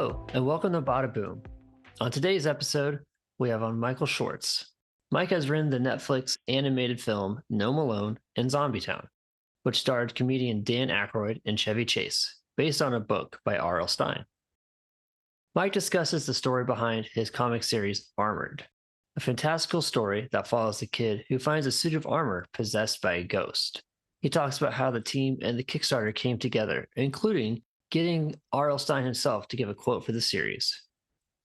Hello, and welcome to Bada Boom. On today's episode, we have on Michael Schwartz. Mike has written the Netflix animated film No Malone in Zombie Town, which starred comedian Dan Akroyd and Chevy Chase, based on a book by R.L. Stine. Mike discusses the story behind his comic series Armored, a fantastical story that follows a kid who finds a suit of armor possessed by a ghost. He talks about how the team and the Kickstarter came together, including getting R.L. Stine himself to give a quote for the series.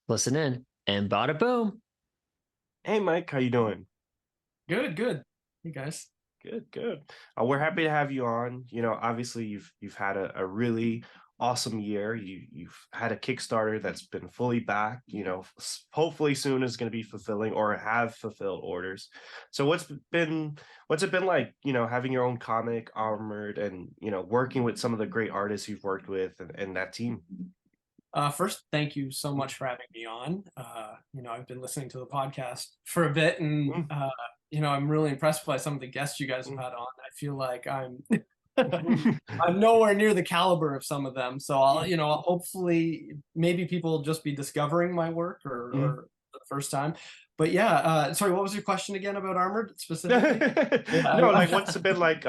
Listen in, and bada boom! Hey, Mike, how you doing? Good. Hey, guys. Good. We're happy to have you on. You know, obviously you've had a really awesome year. You've had a Kickstarter that's been fully backed. You know, hopefully soon is going to be fulfilling or have fulfilled orders. So what's it been like? You know, having your own comic, Armored, and working with some of the great artists you've worked with and that team. First, thank you so much for having me on. I've been listening to the podcast for a bit, and I'm really impressed by some of the guests you guys have had on. I feel like I'm I'm nowhere near the caliber of some of them. So hopefully maybe people will just be discovering my work or for the first time. But yeah, sorry, what was your question again about Armored specifically? No, like what's it been like,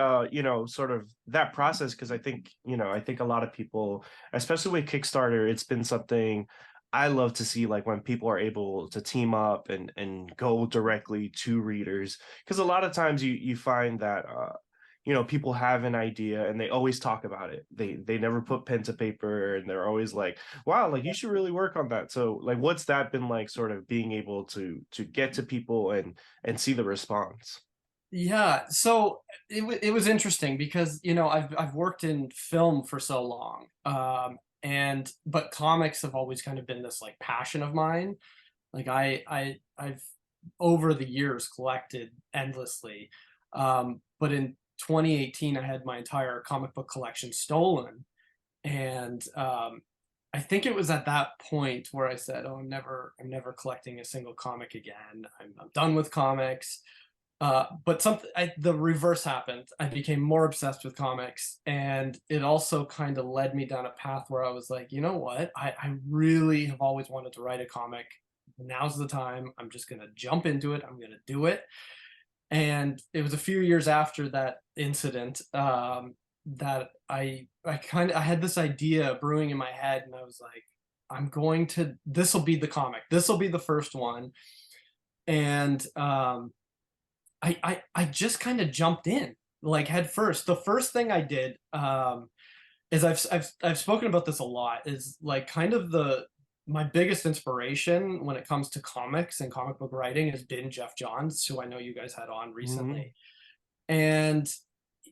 sort of that process? Because I think a lot of people, especially with Kickstarter, it's been something I love to see, like when people are able to team up and go directly to readers. Because a lot of times you find that people have an idea and they always talk about it. They never put pen to paper, and they're always like, wow, like you should really work on that. So like what's that been like, sort of being able to get to people and see the response? Yeah, so it was interesting because I've worked in film for so long, but comics have always kind of been this like passion of mine. Like I've over the years collected endlessly, but in 2018 I had my entire comic book collection stolen, and I think it was at that point where I said, "Oh, I'm never collecting a single comic again. I'm done with comics." But the reverse happened. I became more obsessed with comics, and it also kind of led me down a path where I was like, you know what? I really have always wanted to write a comic. Now's the time. I'm just gonna jump into it. I'm gonna do it. And it was a few years after that incident that I had this idea brewing in my head, and I was like, this will be the comic. This will be the first one. And I just kind of jumped in like head first. The first thing I did is I've spoken about this a lot, is like kind of my biggest inspiration when it comes to comics and comic book writing has been Geoff Johns, who I know you guys had on recently. And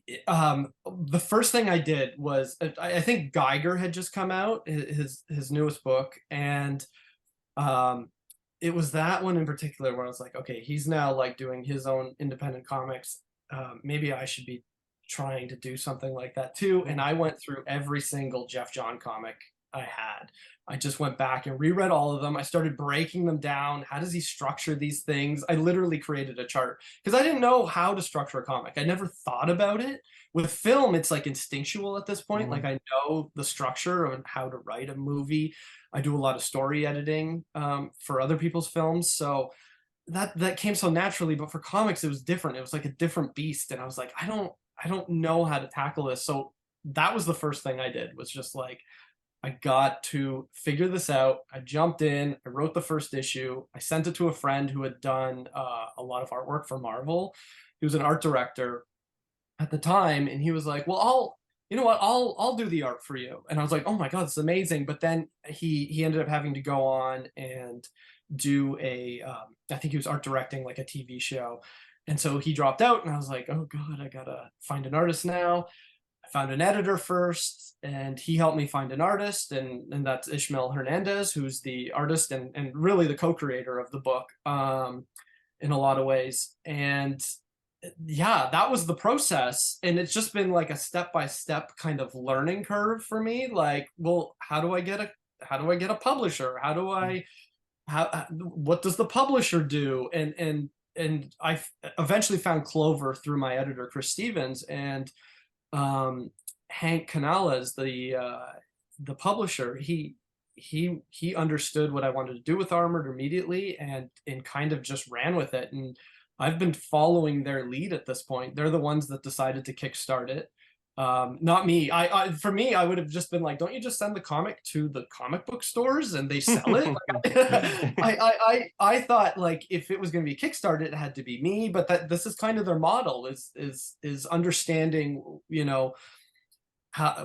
the first thing I did was I think Geiger had just come out, his newest book, and it was that one in particular where I was like, okay, he's now like doing his own independent comics. Maybe I should be trying to do something like that too. And I went through every single Geoff John comic I had. I just went back and reread all of them. I started breaking them down. How does he structure these things? I literally created a chart because I didn't know how to structure a comic. I never thought about it. With film, it's like instinctual at this point. Like I know the structure of how to write a movie. I do a lot of story editing for other people's films. So that came so naturally, but for comics, it was different. It was like a different beast. And I was like, I don't know how to tackle this. So that was the first thing I did, was just like, I got to figure this out. I jumped in, I wrote the first issue. I sent it to a friend who had done a lot of artwork for Marvel. He was an art director at the time. And he was like, well, I'll do the art for you. And I was like, oh my God, it's amazing. But then he ended up having to go on and do I think he was art directing like a TV show. And so he dropped out, and I was like, oh God, I gotta find an artist now. I found an editor first, and he helped me find an artist, and that's Ishmael Hernandez, who's the artist and really the co-creator of the book in a lot of ways. And yeah, that was the process. And it's just been like a step-by-step kind of learning curve for me. Like, well, how do I get a publisher? What does the publisher do? And I eventually found Clover through my editor, Chris Stevens, and Hank Canales, the publisher. he understood what I wanted to do with Armored immediately, and kind of just ran with it. And I've been following their lead at this point. They're the ones that decided to kickstart it. Not me. For me, I would have just been like, don't you just send the comic to the comic book stores and they sell it? I thought, like, if it was going to be Kickstarted, it had to be me. But that this is kind of their model, is understanding,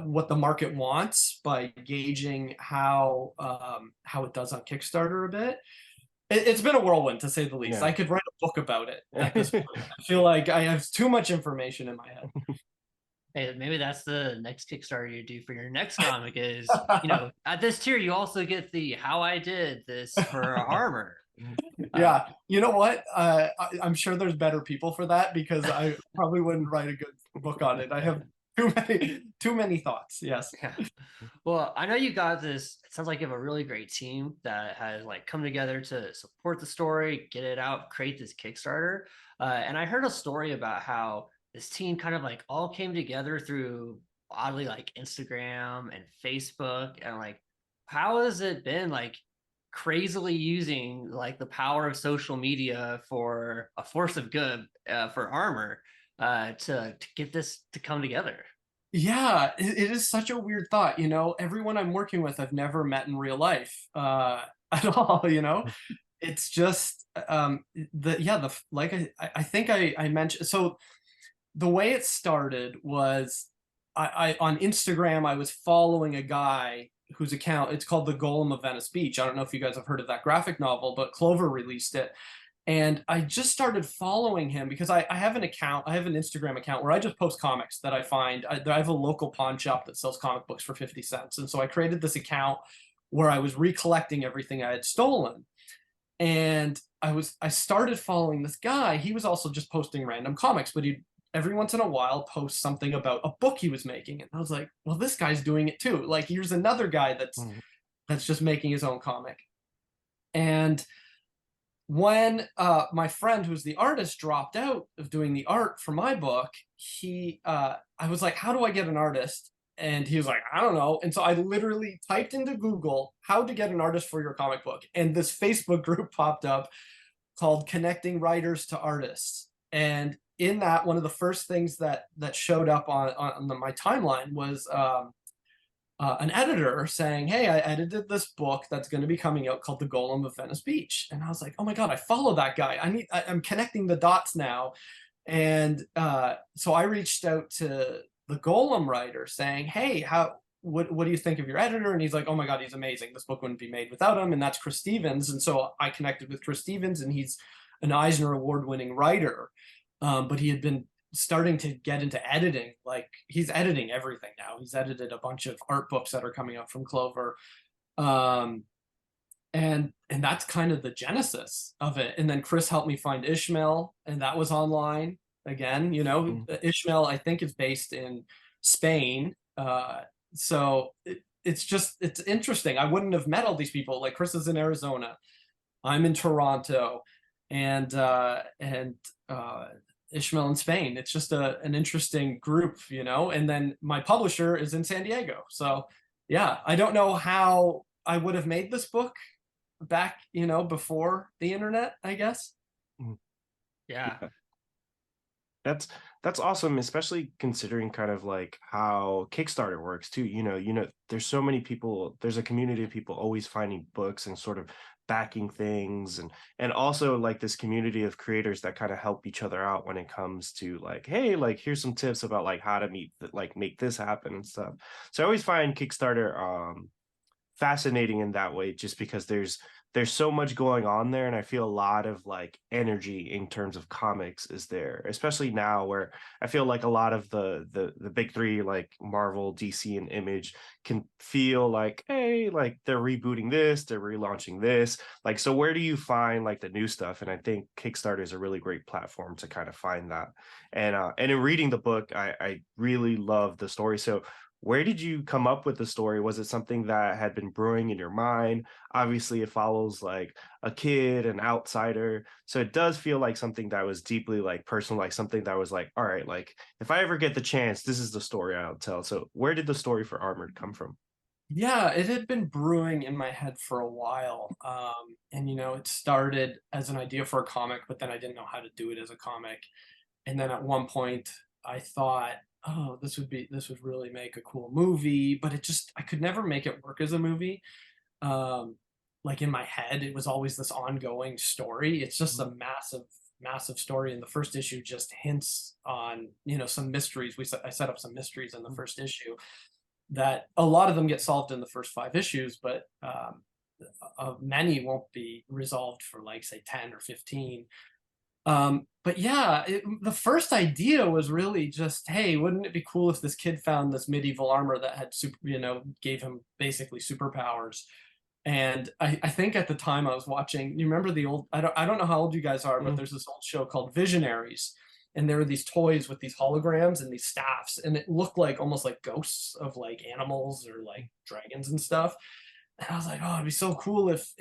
what the market wants by gauging how it does on Kickstarter a bit. It's been a whirlwind, to say the least. Yeah. I could write a book about it at this point. I feel like I have too much information in my head. Hey, maybe that's the next Kickstarter you do for your next comic is, at this tier, you also get the how I did this for Armor. Yeah, you know what? I'm sure there's better people for that, because I probably wouldn't write a good book on it. I have too many thoughts. Yes. Yeah. Well, I know you got this. It sounds like you have a really great team that has like come together to support the story, get it out, create this Kickstarter. And I heard a story about how this team kind of like all came together through oddly like Instagram and Facebook, and like how has it been like crazily using like the power of social media for a force of good for Armor to get this to come together? Yeah, it is such a weird thought. Everyone I'm working with, I've never met in real life at all. It's just I think I mentioned. So the way it started was, I on Instagram, I was following a guy whose account, it's called The Golem of Venice Beach. I don't know if you guys have heard of that graphic novel, but Clover released it. And I just started following him because I have an account. I have an Instagram account where I just post comics that I find. I have a local pawn shop that sells comic books for 50 cents. And so I created this account where I was recollecting everything I had stolen. And I started following this guy. He was also just posting random comics, but he'd every once in a while post something about a book he was making. And I was like, well, this guy's doing it too. Like, here's another guy that's just making his own comic. And when my friend, who's the artist, dropped out of doing the art for my book, I was like, how do I get an artist? And he was like, I don't know. And so I literally typed into Google how to get an artist for your comic book, and this Facebook group popped up called Connecting Writers to Artists. And in that, one of the first things that showed up on my timeline was an editor saying, hey, I edited this book that's going to be coming out called The Golem of Venice Beach. And I was like, oh my God, I follow that guy. I'm connecting the dots now. And so I reached out to the Golem writer saying, hey, what do you think of your editor? And he's like, oh my God, he's amazing. This book wouldn't be made without him. And that's Chris Stevens. And so I connected with Chris Stevens, and he's an Eisner Award-winning writer. But he had been starting to get into editing. Like, he's editing everything now. He's edited a bunch of art books that are coming out from Clover. And that's kind of the genesis of it. And then Chris helped me find Ishmael, and that was online again. Ishmael, I think, is based in Spain. So it's interesting. I wouldn't have met all these people. Like, Chris is in Arizona, I'm in Toronto, and Ishmael in Spain. It's just an interesting group, and then my publisher is in San Diego. So yeah, I don't know how I would have made this book back, before the internet, I guess. Yeah. That's awesome, especially considering kind of like how Kickstarter works too. There's so many people, there's a community of people always finding books and sort of backing things, and also like this community of creators that kind of help each other out when it comes to like, hey, like, here's some tips about like how to make this happen and stuff. So I always find Kickstarter fascinating in that way, just because there's so much going on there, and I feel a lot of like energy in terms of comics is there, especially now where I feel like a lot of the big three, like Marvel, DC, and Image, can feel like, hey, like they're rebooting this, they're relaunching this, like, so where do you find like the new stuff? And I think Kickstarter is a really great platform to kind of find that. And in reading the book, I really love the story. So where did you come up with the story? Was it something that had been brewing in your mind? Obviously, it follows like a kid, an outsider. So it does feel like something that was deeply like personal, like something that was like, all right, like if I ever get the chance, this is the story I'll tell. So where did the story for Armored come from? Yeah, it had been brewing in my head for a while. And it started as an idea for a comic, but then I didn't know how to do it as a comic. And then at one point I thought, oh, this would really make a cool movie, but I could never make it work as a movie. Um, like in my head, it was always this ongoing story. It's just a massive story, and the first issue just hints on some mysteries. I set up some mysteries in the first issue that a lot of them get solved in the first 5 issues, but many won't be resolved for like say 10 or 15. But yeah, the first idea was really just, hey, wouldn't it be cool if this kid found this medieval armor that had gave him basically superpowers. And I think at the time I was watching, you remember the old, I don't know how old you guys are, but there's this old show called Visionaries. And there were these toys with these holograms and these staffs, and it looked like almost like ghosts of like animals or like dragons and stuff. And I was like, oh, it'd be so cool if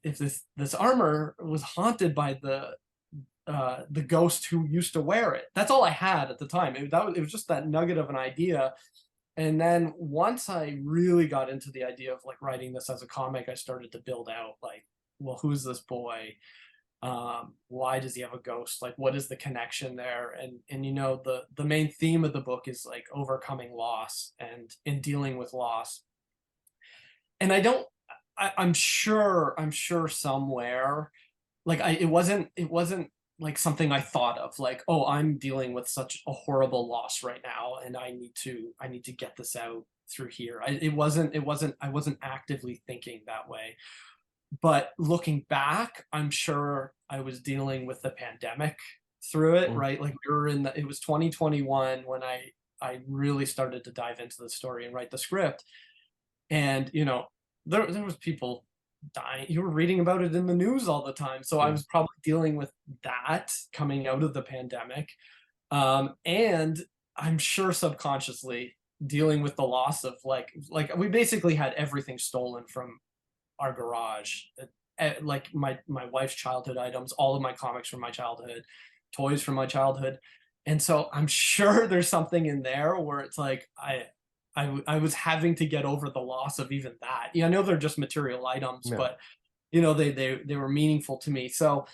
this armor was haunted by the ghost who used to wear it. That's all I had at the time. It was just that nugget of an idea. And then once I really got into the idea of like writing this as a comic, I started to build out like, well, who's this boy? Why does he have a ghost? Like, what is the connection there? And the main theme of the book is like overcoming loss and in dealing with loss. And I'm sure somewhere, like it wasn't like something I thought of, like, oh, I'm dealing with such a horrible loss right now, and I need to get this out through here. I wasn't actively thinking that way. But looking back, I'm sure I was dealing with the pandemic through it, right? Like it was 2021 when I really started to dive into the story and write the script. And there was people dying. You were reading about it in the news all the time. So I was probably dealing with that coming out of the pandemic. And I'm sure subconsciously dealing with the loss of like we basically had everything stolen from our garage. Like my wife's childhood items, all of my comics from my childhood, toys from my childhood. And so I'm sure there's something in there where it's like I was having to get over the loss of even that. I know they're just material items, but they were meaningful to me. So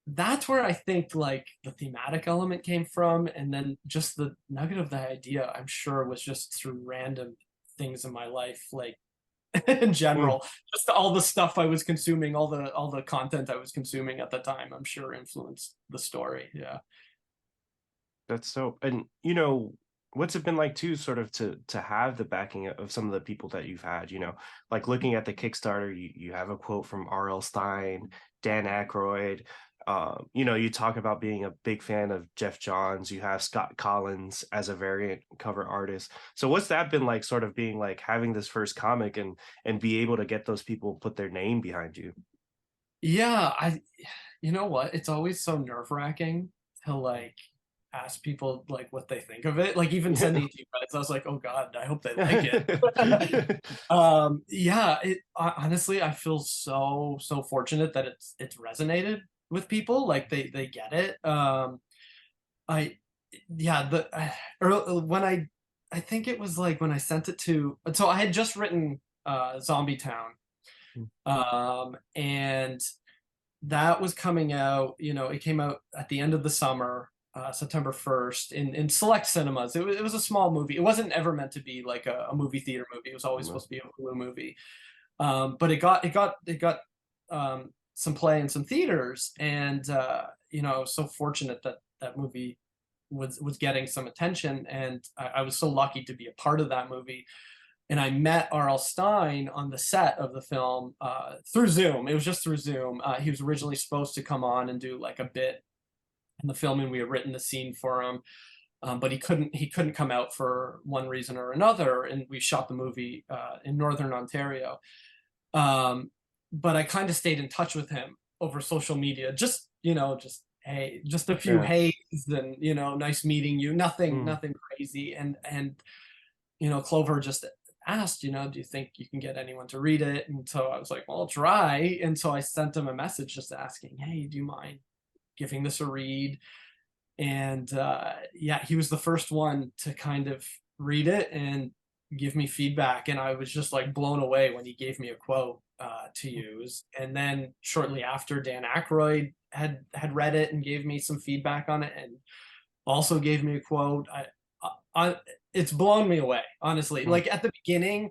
that's where I think like the thematic element came from, and then just the nugget of the idea, I'm sure, was just through random things in my life, like in general, just all the stuff I was consuming, all the content I was consuming at the time, I'm sure influenced the story. Yeah. That's so. And what's it been like too, sort of to have the backing of some of the people that you've had, like looking at the Kickstarter, you have a quote from R.L. Stine, Dan Akroyd. You talk about being a big fan of Geoff Johns. You have Scott Collins as a variant cover artist. So what's that been like, sort of being like having this first comic and be able to get those people put their name behind you? Yeah, you know what? It's always so nerve-wracking to like ask people like what they think of it. Like even sending to you guys, I was like, oh God, I hope they like it. Yeah, honestly, I feel so fortunate that it's resonated with people. Like they get it. I yeah, when I think it was like when I sent it to, so I had just written Zombie Town. And that was coming out, it came out at the end of the summer, September 1st in select cinemas. It was a small movie. It wasn't ever meant to be like a movie theater movie. It was always supposed to be a Hulu movie. But it got some play in some theaters, and I was so fortunate that that movie was getting some attention, and I was so lucky to be a part of that movie. And I met R.L. Stine on the set of the film through Zoom. It was just through Zoom. He was originally supposed to come on and do like a bit in the film, and we had written the scene for him, but he couldn't come out for one reason or another. And we shot the movie in Northern Ontario. But I kind of stayed in touch with him over social media. Just hey, just a few hays, and nice meeting you. Nothing crazy. And Clover just asked, do you think you can get anyone to read it? And so I was like, well, I'll try. And so I sent him a message just asking, hey, do you mind giving this a read? And he was the first one to kind of read it and give me feedback, and I was just like blown away when he gave me a quote to use. And then shortly after, Dan Akroyd had read it and gave me some feedback on it, and also gave me a quote. It's blown me away, honestly. Like at the beginning,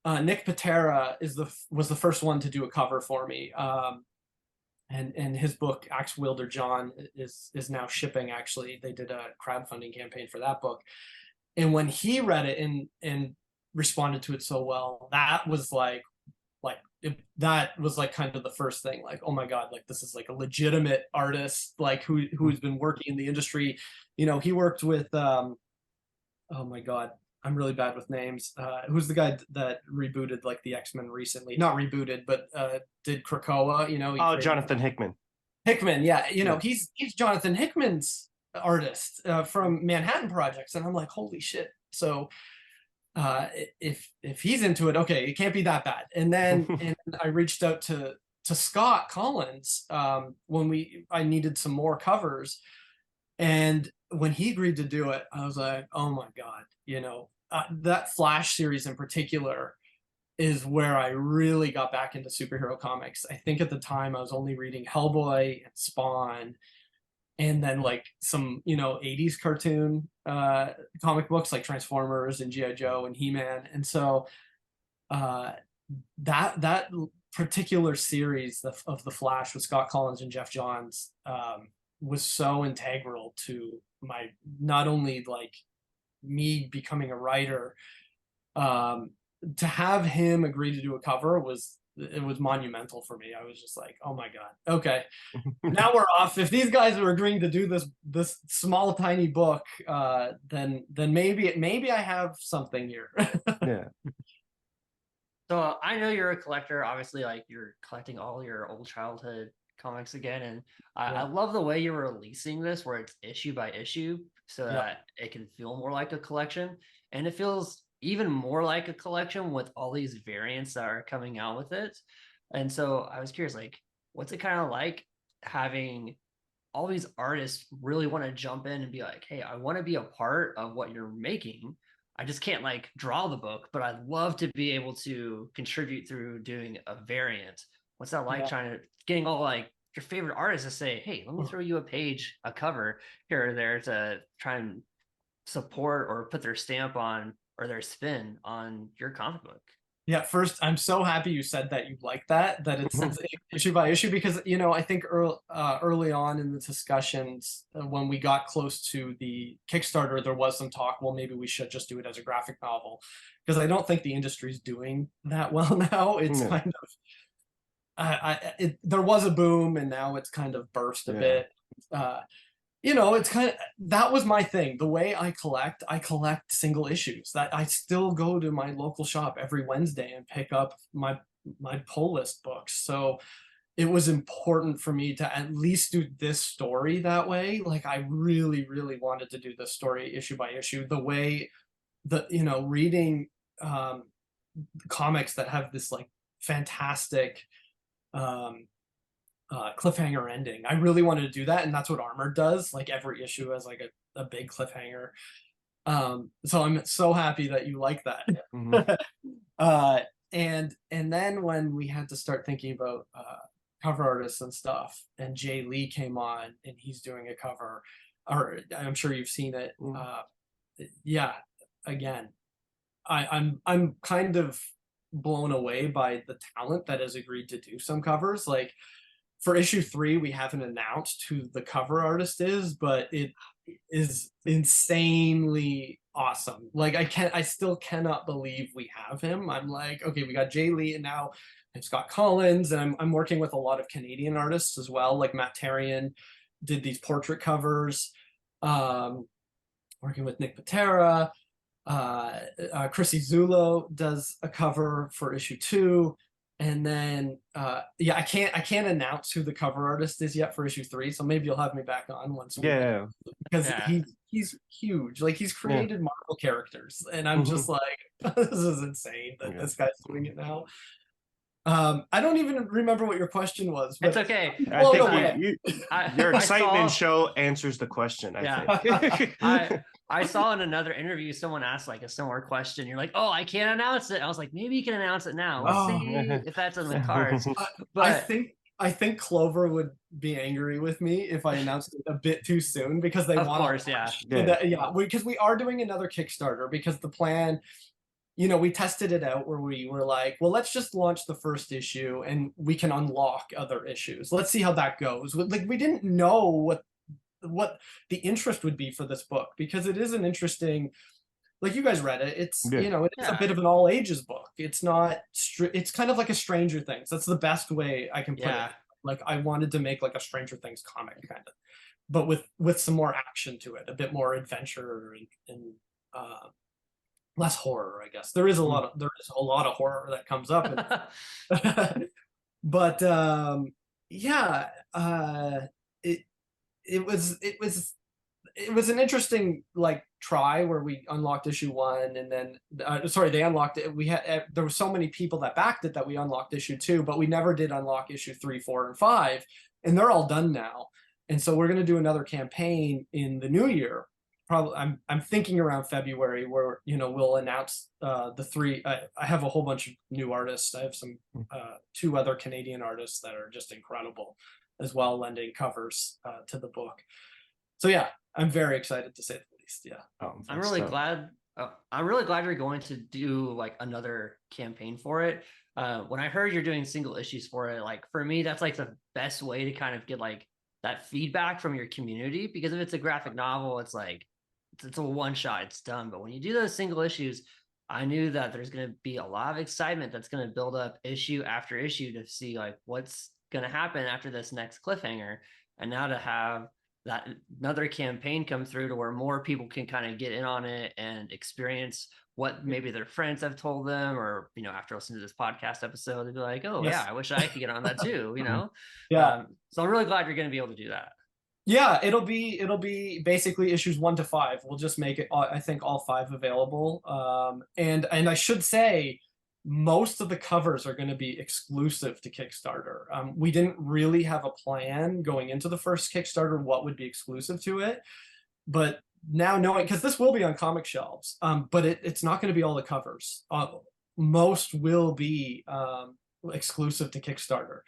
Nick Patera was the first one to do a cover for me. And his book Axe Wielder John is now shipping. Actually, they did a crowdfunding campaign for that book, and when he read it and responded to it so well, that was that was like kind of the first thing, like, oh my god, like this is like a legitimate artist, like who's been working in the industry. You know, he worked with oh my god, I'm really bad with names. Who's the guy that rebooted like the X-Men recently? Not rebooted, but did Krakoa. You know, Jonathan Hickman. Hickman, yeah. You know, he's Jonathan Hickman's artist from Manhattan Projects, and I'm like, holy shit. So if he's into it, okay, it can't be that bad. And then and I reached out to Scott Collins when I needed some more covers, and when he agreed to do it, I was like, oh my god, you know, that Flash series in particular is where I really got back into superhero comics. I think at the time I was only reading Hellboy and Spawn, and then like some, you know, 80s cartoon comic books like Transformers and G.I. Joe and He-Man. And so that particular series of the Flash with Scott Collins and Geoff Johns was so integral to my, not only like me becoming a writer, to have him agree to do a cover was monumental for me. I was just like, oh my god, okay, now we're off. If these guys are agreeing to do this small tiny book, then maybe I have something here. Yeah. So I know you're a collector. Obviously, like you're collecting all your old childhood comics again, and I love the way you're releasing this, where it's issue by issue, so that it can feel more like a collection, and it feels even more like a collection with all these variants that are coming out with it. And so I was curious, like, what's it kind of like having all these artists really want to jump in and be like, hey, I want to be a part of what you're making. I just can't like draw the book, but I'd love to be able to contribute through doing a variant. What's that like, getting all like your favorite artists to say, hey, let me throw you a cover here or there to try and support or put their stamp on or their spin on your comic book? Yeah, first, I'm so happy you said that you like that it's issue by issue, because, you know, I think early on in the discussions, when we got close to the Kickstarter, there was some talk, well, maybe we should just do it as a graphic novel, because I don't think the industry's doing that well now. It's kind of, there was a boom, and now it's kind of burst a bit. You know, it's kind of, that was my thing. The way I collect single issues. That I still go to my local shop every Wednesday and pick up my pull list books. So it was important for me to at least do this story that way. Like I really, really wanted to do this story issue by issue. The way that, you know, reading comics that have this like fantastic cliffhanger ending. I really wanted to do that, and that's what Armored does. Like every issue has like a big cliffhanger. So I'm so happy that you like that. And then when we had to start thinking about cover artists and stuff, and Jay Lee came on and he's doing a cover, or I'm sure you've seen it. Again, I'm kind of blown away by the talent that has agreed to do some covers. Like for issue 3, we haven't announced who the cover artist is, but it is insanely awesome. Like I still cannot believe we have him. I'm like, okay, we got Jay Lee, and now I've Scott Collins, and I'm working with a lot of Canadian artists as well. Like Matt Tarian did these portrait covers. Working with Nick Patera. Chrissy Zulo does a cover for issue 2. And then I can't announce who the cover artist is yet for issue 3, so maybe you'll have me back on once because he's huge. Like he's created Marvel characters, and I'm just like, this is insane that this guy's doing it now. I don't even remember what your question was, but it's okay. I think your excitement show answers the question. I think. I saw in another interview someone asked like a similar question. You're like, "Oh, I can't announce it." I was like, "Maybe you can announce it now. We'll Oh. see if that's on the cards." I But think Clover would be angry with me if I announced it a bit too soon because they of want course, to yeah. yeah, because we are doing another Kickstarter because the plan, you know, we tested it out where we were like, well, let's just launch the first issue and we can unlock other issues. Let's see how that goes. Like we didn't know what the interest would be for this book because it is an interesting, like you guys read it, it's Yeah. you know, it's a Yeah. bit of an all ages book. It's not it's kind of like a Stranger Things. That's the best way I can put Yeah. it. Like I wanted to make like a Stranger Things comic kind of, but with some more action to it, a bit more adventure and less horror, I guess. There is a lot of horror that comes up but yeah, it it was an interesting like try where we unlocked issue 1 and then sorry, they unlocked it. We had there were so many people that backed it that we unlocked issue 2, but we never did unlock issue 3, 4, and 5, and they're all done now. And so we're going to do another campaign in the new year. Probably I'm thinking around February where, you know, we'll announce the 3. I have a whole bunch of new artists. I have some 2 other Canadian artists that are just incredible as well, lending covers to the book. So yeah, I'm very excited to say the least. Yeah. I'm really glad. I'm really glad you're going to do like another campaign for it. When I heard you're doing single issues for it, like for me, that's like the best way to kind of get like that feedback from your community. Because if it's a graphic novel, it's like it's a one shot, it's done. But when you do those single issues, I knew that there's going to be a lot of excitement that's going to build up issue after issue to see like what's going to happen after this next cliffhanger. And now to have that another campaign come through to where more people can kind of get in on it and experience what maybe their friends have told them, or, you know, after listening to this podcast episode, they'd be like, oh Yes. yeah, I wish I could get on that too, you know? Yeah. So I'm really glad you're going to be able to do that. Yeah, it'll be basically issues 1 to 5. We'll just make it, I think, all 5 available. And I should say, most of the covers are going to be exclusive to Kickstarter. We didn't really have a plan going into the first Kickstarter what would be exclusive to it, but now knowing, because this will be on comic shelves, but it's not going to be all the covers. Most will be exclusive to Kickstarter.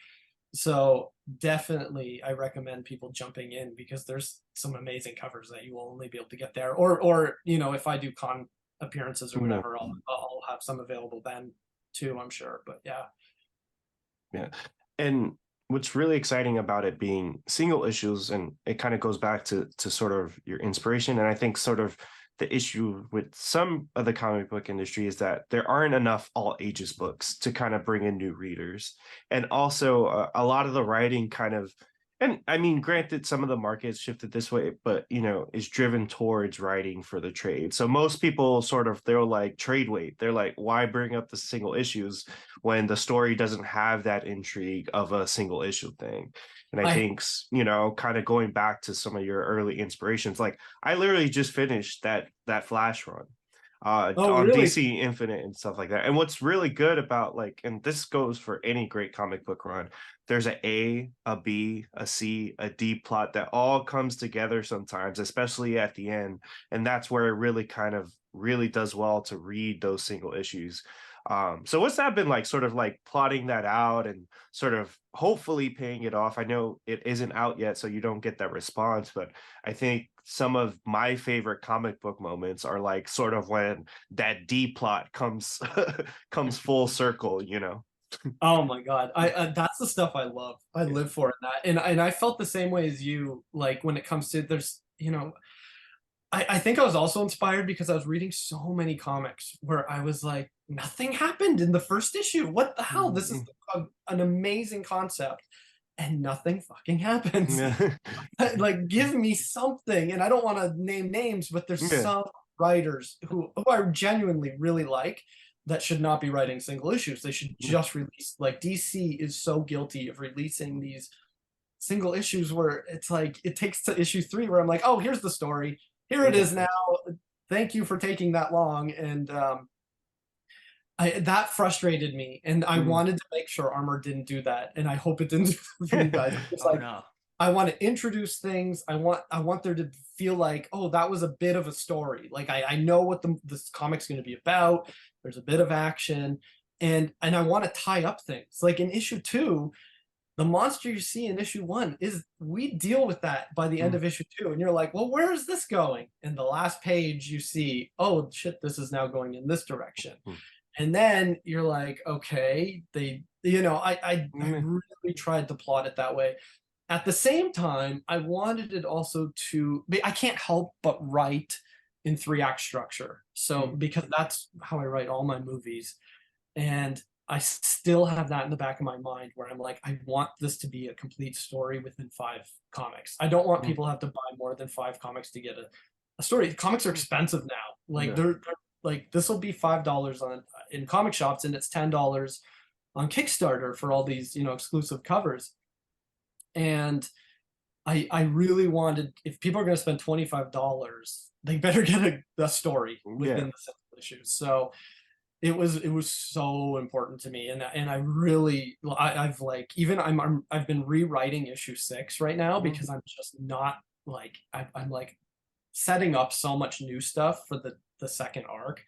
So definitely I recommend people jumping in because there's some amazing covers that you will only be able to get there, or you know, if I do con appearances or whatever, I'll have some available then too, I'm sure. But yeah. And what's really exciting about it being single issues, and it kind of goes back to sort of your inspiration, and I think sort of the issue with some of the comic book industry is that there aren't enough all ages books to kind of bring in new readers. And also a lot of the writing kind of, and I mean, granted, some of the markets shifted this way, but, you know, is driven towards writing for the trade. So most people sort of, they're like trade weight. They're like, why bring up the single issues when the story doesn't have that intrigue of a single issue thing? And I think, you know, kind of going back to some of your early inspirations, like I literally just finished that Flash run on really? DC Infinite and stuff like that. And what's really good about, like, and this goes for any great comic book run, there's a B, a C, a D plot that all comes together sometimes, especially at the end. And that's where it really kind of really does well to read those single issues. So what's that been like, sort of like plotting that out and sort of hopefully paying it off? I know it isn't out yet, so you don't get that response, but I think some of my favorite comic book moments are like sort of when that D plot comes comes full circle, you know. Oh my God. That's the stuff I love. I live for that. And I felt the same way as you, like when it comes to, there's, you know, I think I was also inspired because I was reading so many comics where I was like, nothing happened in the first issue. What the hell? This is an amazing concept and nothing fucking happens. Like, give me something. And I don't want to name names, but there's some writers who I genuinely really like that should not be writing single issues. They should just release, like DC is so guilty of releasing these single issues where it's like, it takes to issue 3 where I'm like, oh, here's the story. Here it is now. Thank you for taking that long. And that frustrated me. And I wanted to make sure Armor didn't do that. And I hope it didn't for you guys. It's like, no. I want to introduce things. I want there to feel like, oh, that was a bit of a story. Like I know what this comic's going to be about. There's a bit of action, and I want to tie up things. Like in issue 2, the monster you see in issue 1 is, we deal with that by the end of issue 2, and you're like, well, where is this going? And the last page you see, oh shit, this is now going in this direction. And then you're like, okay, I really tried to plot it that way. At the same time, I wanted it also to, I can't help but write in 3-act structure. So because that's how I write all my movies. And I still have that in the back of my mind where I'm like, I want this to be a complete story within 5 comics. I don't want people to have to buy more than 5 comics to get a story. Comics are expensive now. Like they're like, this will be $5 in comic shops, and it's $10 on Kickstarter for all these, exclusive covers. And I really wanted, if people are going to spend $25, they better get a story within the 6 issues. So it was so important to me, and I really, I've been rewriting issue 6 right now because I'm just not like, I'm like setting up so much new stuff for the second arc,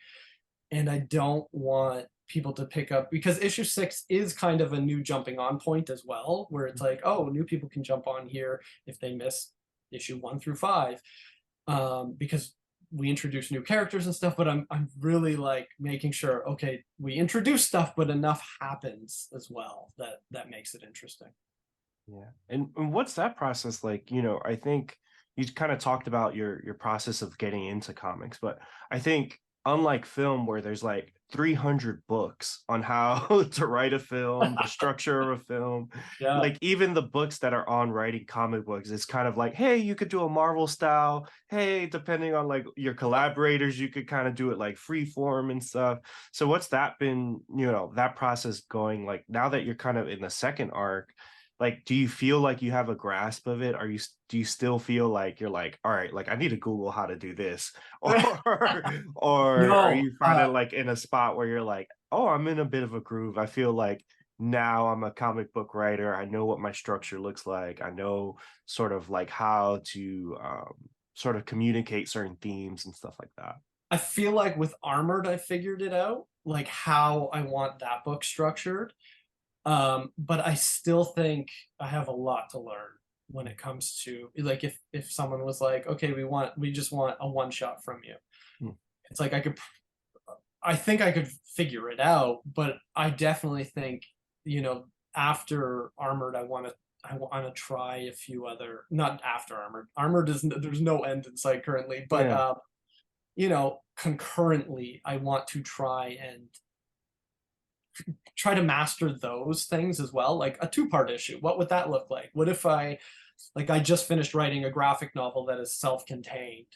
and I don't want people to pick up, because issue 6 is kind of a new jumping on point as well, where it's like, oh, new people can jump on here if they miss issue 1 through 5, because we introduce new characters and stuff. But I'm really like making sure, okay, we introduce stuff, but enough happens as well that makes it interesting. Yeah. And what's that process like? I think you kind of talked about your process of getting into comics, but I think unlike film, where there's like 300 books on how to write a film, the structure of a film, like even the books that are on writing comic books, it's kind of like, hey, you could do a Marvel style. Hey, depending on like your collaborators, you could kind of do it like free form and stuff. So what's that been, that process going like now that you're kind of in the second arc? Like, do you feel like you have a grasp of it? Do you still feel like you're like, all right, like I need to Google how to do this, or are you finally like in a spot where you're like, oh, I'm in a bit of a groove. I feel like now I'm a comic book writer. I know what my structure looks like. I know sort of like how to sort of communicate certain themes and stuff like that. I feel like with Armored, I figured it out, like how I want that book structured. But I still think I have a lot to learn when it comes to, like, if someone was like, okay, we just want a one-shot from you. It's like I think I could figure it out, but I definitely think, after Armored, I want to try a few other, not after Armored. Armored there's no end in sight currently, but concurrently, I want to try to master those things as well, like a 2-part issue. What would that look like? What if I just finished writing a graphic novel that is self-contained,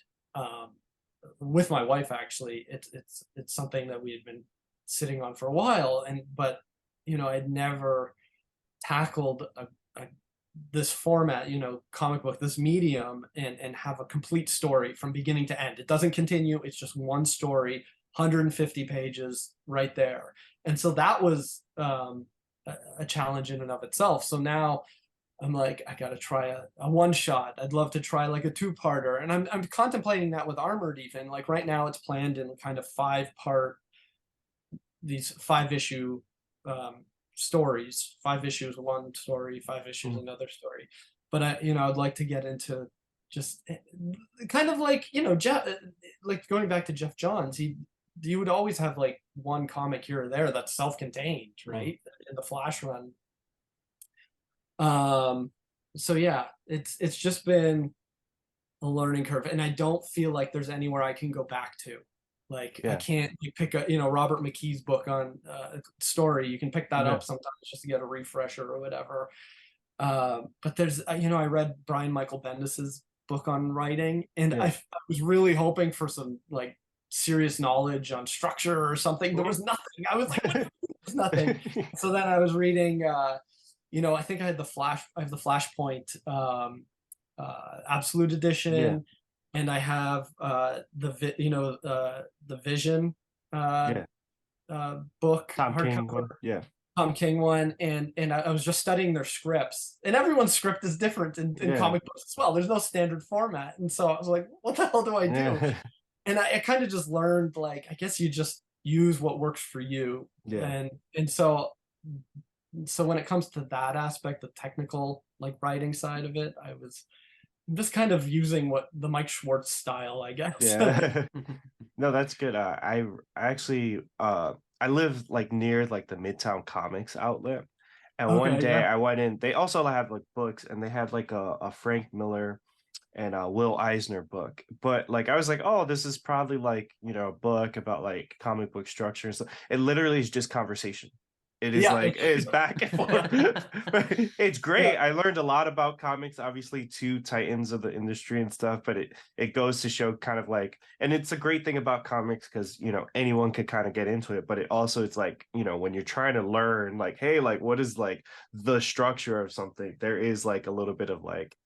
with my wife, actually. It's something that we had been sitting on for a while, but I'd never tackled this format, comic book, this medium, and have a complete story from beginning to end. It doesn't continue, it's just one story, 150 pages right there. And so that was a challenge in and of itself. So now I'm like, I got to try a one-shot. I'd love to try like a 2-parter. And I'm contemplating that with Armored even. Like right now it's planned in kind of 5-part, these 5-issue stories, 5 issues, one story, 5 issues, another story. But I'd like to get into just kind of like, like going back to Geoff Johns, you would always have like one comic here or there that's self-contained, right? In the Flash run. So yeah, it's just been a learning curve, and I don't feel like there's anywhere I can go back to. Like I can't pick a Robert McKee's book on story. You can pick that up sometimes just to get a refresher or whatever. But there's I read Brian Michael Bendis's book on writing, and I was really hoping for some like serious knowledge on structure or something. There was nothing. I was like, there's nothing. So then I was reading I think I have the Flashpoint Absolute Edition, and I have the Vision book, Tom King hardcover. Tom King one, and I was just studying their scripts, and everyone's script is different in comic books as well. There's no standard format, and so I was like, what the hell do I do? And I kind of just learned, like, I guess you just use what works for you. And so when it comes to that aspect, the technical, like, writing side of it, I'm just kind of using what the Mike Schwartz style, I guess. No, that's good. I actually I live like near like the Midtown Comics outlet, and one day I went in. They also have like books, and they had like a Frank Miller and a Will Eisner book. But like I was like, oh, this is probably like, you know, a book about like comic book structure and stuff. It literally is just conversation. It is like it's back and forth. It's great. I learned a lot about comics, obviously, two titans of the industry and stuff, but it goes to show kind of like, and it's a great thing about comics because, you know, anyone could kind of get into it, but it also, it's like, you know, when you're trying to learn like, hey, like what is like the structure of something, there is like a little bit of like,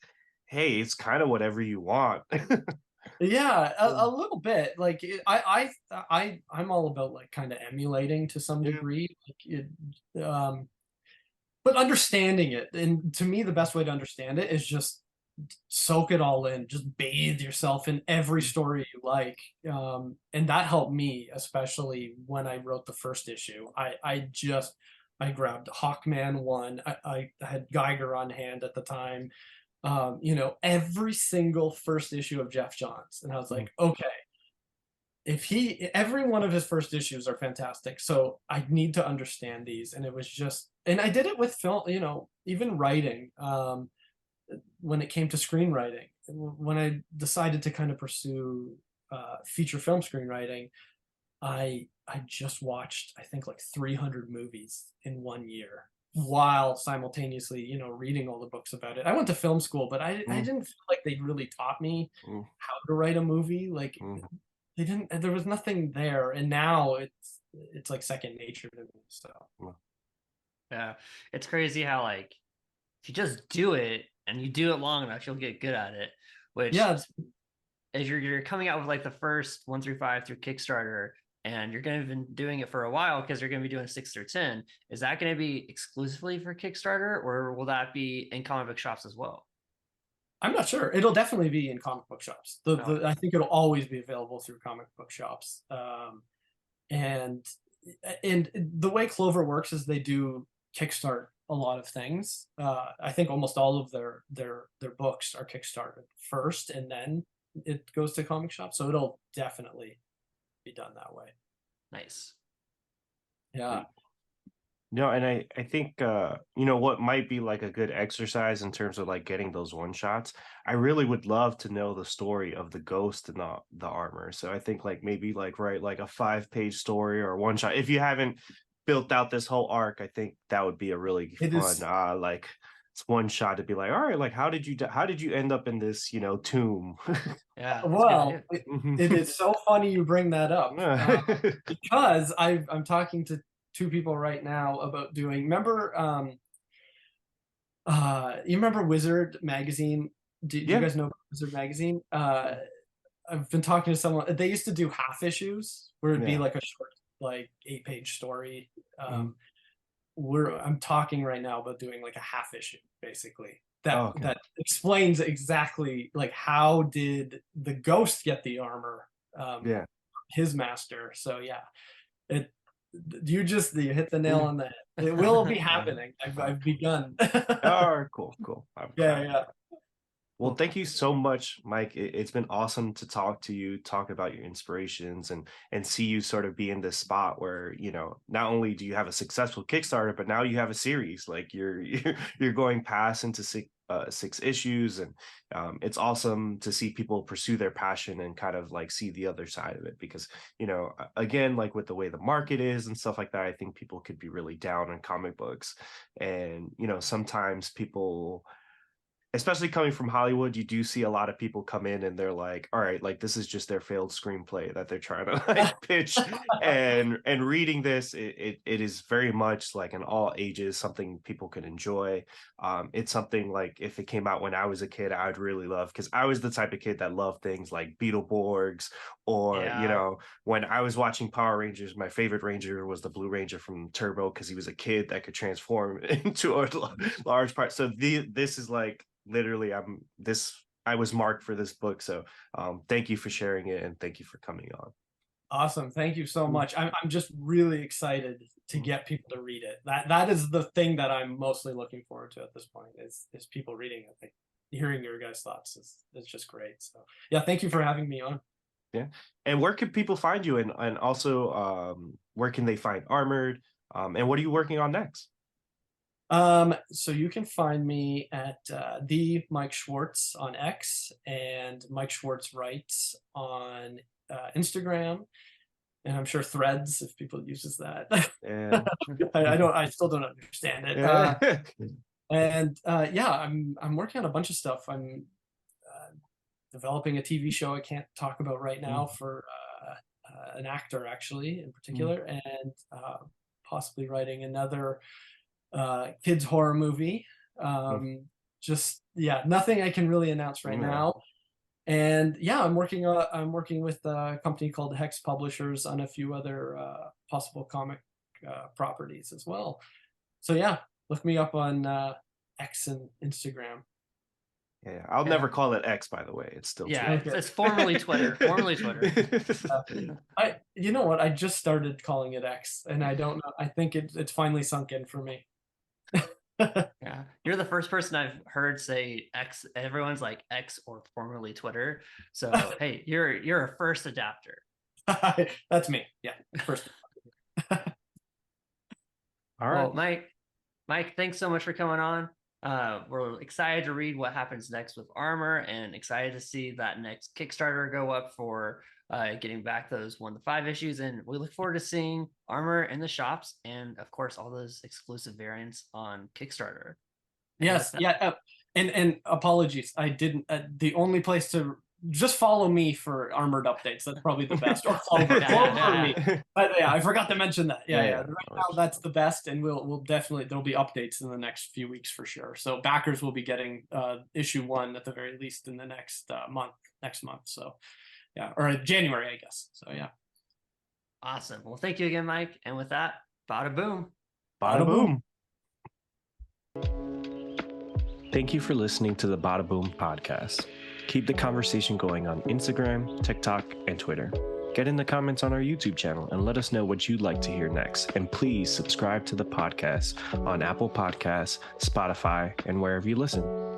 hey, it's kind of whatever you want. Yeah, a little bit. Like I'm all about like kind of emulating to some degree, like but understanding it. And to me, the best way to understand it is just soak it all in, just bathe yourself in every story you like. And that helped me, especially when I wrote the first issue. I grabbed Hawkman 1. I had Geiger on hand at the time. You know, every single first issue of Geoff Johns. And I was like, okay, every one of his first issues are fantastic. So I need to understand these. And it was just, and I did it with film, you know, even writing, when it came to screenwriting. When I decided to kind of pursue feature film screenwriting, I just watched, I think, like 300 movies in 1 year, while simultaneously, you know, reading all the books about it. I went to film school, but I didn't feel like they really taught me how to write a movie. Like they didn't, there was nothing there. And now it's like second nature to me. So yeah, it's crazy how like if you just do it and you do it long enough, you'll get good at it. Which as you're coming out with like the first 1 through 5 through Kickstarter, and you're going to have been doing it for a while because you're going to be doing 6 through 10. Is that going to be exclusively for Kickstarter, or will that be in comic book shops as well? I'm not sure. It'll definitely be in comic book shops. I think it'll always be available through comic book shops. And the way Clover works is they do kickstart a lot of things. I think almost all of their books are kickstarted first, and then it goes to comic shops. So it'll definitely be done that way. Nice. Yeah. No, and I think you know what might be like a good exercise in terms of like getting those one shots. I really would love to know the story of the ghost and the armor. So I think like maybe like write like a 5-page story or one shot. If you haven't built out this whole arc, I think that would be a really fun like it's one shot to be like, all right, like how did you end up in this, you know, tomb? Yeah. Well, it is so funny you bring that up because I'm talking to 2 people right now about doing. Remember, you remember Wizard magazine? Do you guys know Wizard magazine? I've been talking to someone. They used to do half issues where it'd be like a short, like 8-page story. I'm talking right now about doing like a half issue, basically. That explains exactly like how did the ghost get the armor, his master. So you hit the nail on the head. It will be happening. I've begun. Oh, cool. Yeah. Well, thank you so much, Mike. It's been awesome to talk to you, talk about your inspirations, and see you sort of be in this spot where, you know, not only do you have a successful Kickstarter, but now you have a series. Like you're going past into 6 issues, and it's awesome to see people pursue their passion and kind of like see the other side of it. Because, you know, again, like with the way the market is and stuff like that, I think people could be really down on comic books, and you know, sometimes people especially coming from Hollywood, you do see a lot of people come in and they're like, all right, like this is just their failed screenplay that they're trying to like pitch. And reading this, it is very much like an all ages, something people can enjoy. It's something like if it came out when I was a kid, I'd really love, because I was the type of kid that loved things like Beetleborgs, or you know, when I was watching Power Rangers, my favorite Ranger was the Blue Ranger from Turbo, because he was a kid that could transform into a large part. So this is like literally I was marked for this book. So thank you for sharing it, and thank you for coming on. Awesome. Thank you so much. I'm just really excited to get people to read it. That is the thing that I'm mostly looking forward to at this point is people reading it. Like, hearing your guys' thoughts is just great. So yeah, thank you for having me on. Yeah. And where can people find you, and also where can they find Armored, and what are you working on next? So you can find me at the Mike Schwartz on X, and Mike Schwartz Writes on Instagram, and I'm sure Threads if people uses that. Yeah. I still don't understand it. And yeah, I'm working on a bunch of stuff. I'm developing a TV show I can't talk about right now for an actor actually in particular, and possibly writing another kids horror movie. Just nothing I can really announce right now. And yeah, I'm working with a company called Hex Publishers on a few other possible comic properties as well. So yeah, look me up on X and Instagram. Yeah, I'll never call it X, by the way. It's still Twitter. It's formerly Twitter. You know what? I just started calling it X, and I don't know. I think it's finally sunk in for me. Yeah, you're the first person I've heard say X. Everyone's like X or formerly Twitter. So hey, you're a first adapter. That's me. Yeah, first. All right. Well, Mike, thanks so much for coming on. We're excited to read what happens next with Armor, and excited to see that next Kickstarter go up for getting back those 1 to 5 issues. And we look forward to seeing Armor in the shops, and of course all those exclusive variants on Kickstarter. Yes, and apologies, I didn't. The only place to just follow me for Armored updates. That's probably the best. Or follow me. But yeah, I forgot to mention that. Right now, that's the best, and we'll definitely, there'll be updates in the next few weeks for sure. So backers will be getting issue 1 at the very least in the next month. So yeah, or January, I guess. So yeah. Awesome. Well, thank you again, Mike. And with that, bada boom. Bada boom. Thank you for listening to the Bada Boom podcast. Keep the conversation going on Instagram, TikTok, and Twitter. Get in the comments on our YouTube channel and let us know what you'd like to hear next. And please subscribe to the podcast on Apple Podcasts, Spotify, and wherever you listen.